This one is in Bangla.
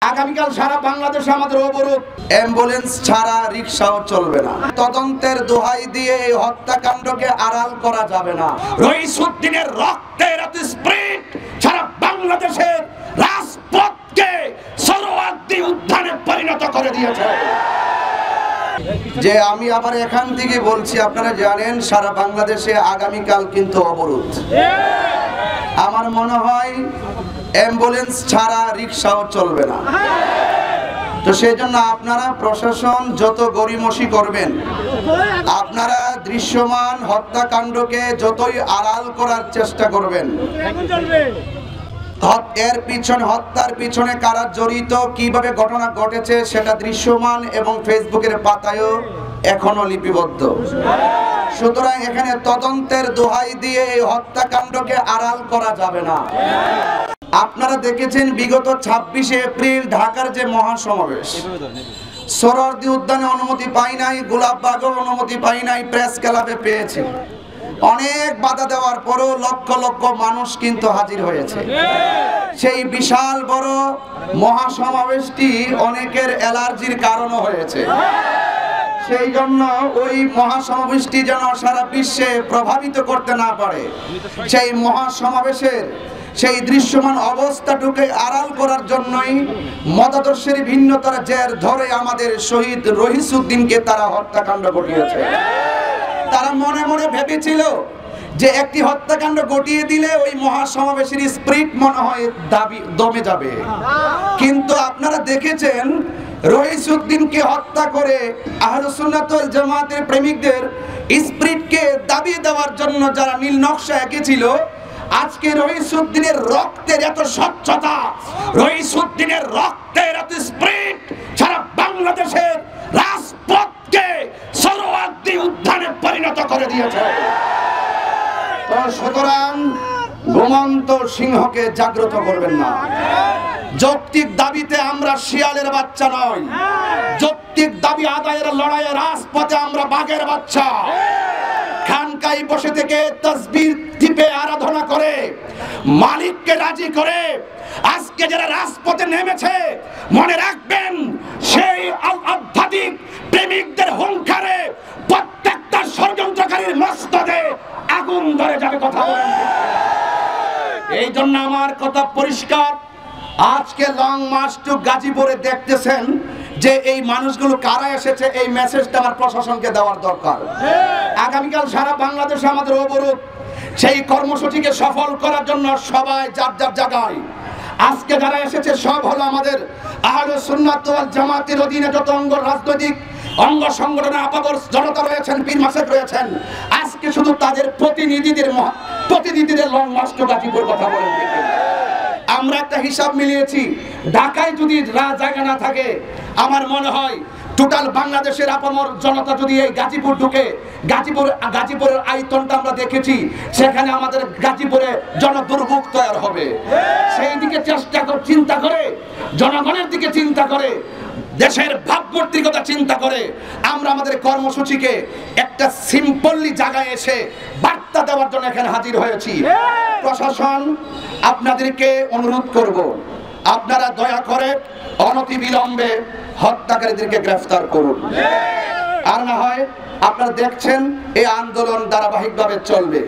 আগামীকাল সারা বাংলাদেশে আমাদের অবরোধ, অ্যাম্বুলেন্স ছাড়া রিকশাও চলবে না। তদন্তের দোহাই দিয়ে এই হত্যাকাণ্ডকে আড়াল করা যাবে না। রইসুদ্দিনের রক্তের এত স্প্রিট সারা বাংলাদেশের রাজপথকে সরোয়ার্দী উদ্যানে পরিণত করে দিয়েছে। যে আমি আবার এখান থেকে বলছি, আপনারা জানেন সারা বাংলাদেশে আগামীকাল কিন্তু অবরোধ। আমার মনে হয় অ্যাম্বুলেন্স ছাড়া রিকশাও চলবে না। তো সেই জন্য আপনারা প্রশাসন যত গড়িমসি করবেন, আপনারা দৃশ্যমান হত্যাকাণ্ডকে যতই আড়াল করার চেষ্টা করবেন, এর পিছনে হত্যার পিছনে কারা জড়িত, কিভাবে ঘটনা ঘটেছে সেটা দৃশ্যমান এবং ফেসবুকের পাতায়ও এখনো লিপিবদ্ধ। সুতরাং এখানে তদন্তের দোহাই দিয়ে এই হত্যাকাণ্ডকে আড়াল করা যাবে না। আপনারা দেখেছেন বিগত 26শে এপ্রিল ঢাকার যে মহাসমাবেশ, সোহরাওয়ার্দী উদ্যানে অনুমতি পাই নাই, গোলাপবাগেও অনুমতি পাই নাই, প্রেস ক্লাবে পেয়েছি। অনেক বাধা দেওয়ার পরও লক্ষ লক্ষ মানুষ কিন্তু হাজির হয়েছে। সেই বিশাল বড় মহাসমাবেশটি অনেকের অ্যালার্জির কারণও হয়েছে। সেই জন্য ওই মহাসমাবেশটি যেন সারা বিশ্বে প্রভাবিত করতে না পারে, সেই মহাসমাবেশের সেই দৃশ্যমান অবস্থাটুকে আড়াল করার জন্যই মতাদর্শের ভিন্নতার জের ধরে আমাদের শহীদ রইসুদ্দিনকে তারা হত্যাকাণ্ড ঘটিয়েছে। তারা মনে মনে ভেবেছিল যে একটি হত্যাকাণ্ড ঘটিয়ে দিলে ওই মহাসমাবেশের স্পিরিট মনে হয় দমে যাবে। কিন্তু আপনারা দেখেছেন রইসুদ্দিনকে হত্যা করে আহলে সুন্নাত ওয়াল জামাতের প্রেমিকদের স্পিরিটকে দাবিয়ে দেওয়ার জন্য যারা নীল নকশা এঁকেছিল, আজকে রইসুদ্দিনের রক্তের এত স্বচ্ছতা, রইসুদ্দিনের রক্তের এত স্পিরিট সারা বাংলাদেশের রাজপথকে সরোয়ার্দী উদ্যানে পরিণত করে দিয়েছে। সুতরাং ঘুমন্ত সিংহকে জাগ্রত করবেন না। যৌক্তিক দাবিতে আমরা শিয়ালের বাচ্চা নই, যৌক্তিক দাবি আদায়ের লড়াইয়ে রাজপথে আমরা বাঘের বাচ্চা। খানকায় বসে থেকে তাসবিহ টিপে আরাধনা করে মালিককে রাজি করে আজকে যারা রাজপথে নেমেছে, মনে রাখবেন সেই আধ্যাত্মিক প্রেমিকদের হুঙ্কারে প্রত্যেকটা ষড়যন্ত্রকারীর মস্তকে আগুন ধরে যাবে। কথা বলেন। এই জন্য আমার কথা পরিষ্কার, আজকে লং মার্চ টু গাজীপুরে দেখতেছেন যে এই মানুষগুলো কারা এসেছে, এই মেসেজটা আমার প্রশাসনকে দেওয়ার দরকার। আগামীকাল সারা বাংলাদেশে আমাদের অবরোধ, সেই কর্মসূচিকে সফল করার জন্য সবাই যার যার জায়গায়। আজকে যারা এসেছে সব হলো আমাদের আহলে সুন্নাত ওয়াল জামাতের অধীনে যত অঙ্গ রাজনৈতিক অঙ্গ সংগঠনের আপাবর জনতা রয়েছেন, পীর মাসেক রয়েছেন। আজকে শুধু তাদের প্রতিনিধিদের লং মার্চ টু গাজীপুর কথা বলেন। আমরা একটা হিসাব মিলিয়েছি, ঢাকায় যদি জায়গা না থাকে, আমার মনে হয় টোটাল বাংলাদেশের আপামর জনতা যদি এই গাজীপুর ঢুকে, গাজীপুরের আয়তনটা আমরা দেখেছি, সেখানে আমাদের গাজীপুরে জনদুর্ভোগ তৈরি হবে। সেই দিকে চিন্তা করে, জনগণের দিকে চিন্তা করে, দেশের ভাবমূর্তির কথা চিন্তা করে আমরা আমাদের কর্মসূচিকে একটা সিম্পলি জায়গায় এসে বার্তা দেওয়ার জন্য এখানে হাজির হয়েছি। প্রশাসন আপনাদেরকে অনুরোধ করব, আপনারা দয়া করে অনতিবিলম্বে হত্যাকারীদেরকে গ্রেফতার করুন। আর না হয় আপনারা দেখছেন এই আন্দোলন ধারাবাহিকভাবে চলবে।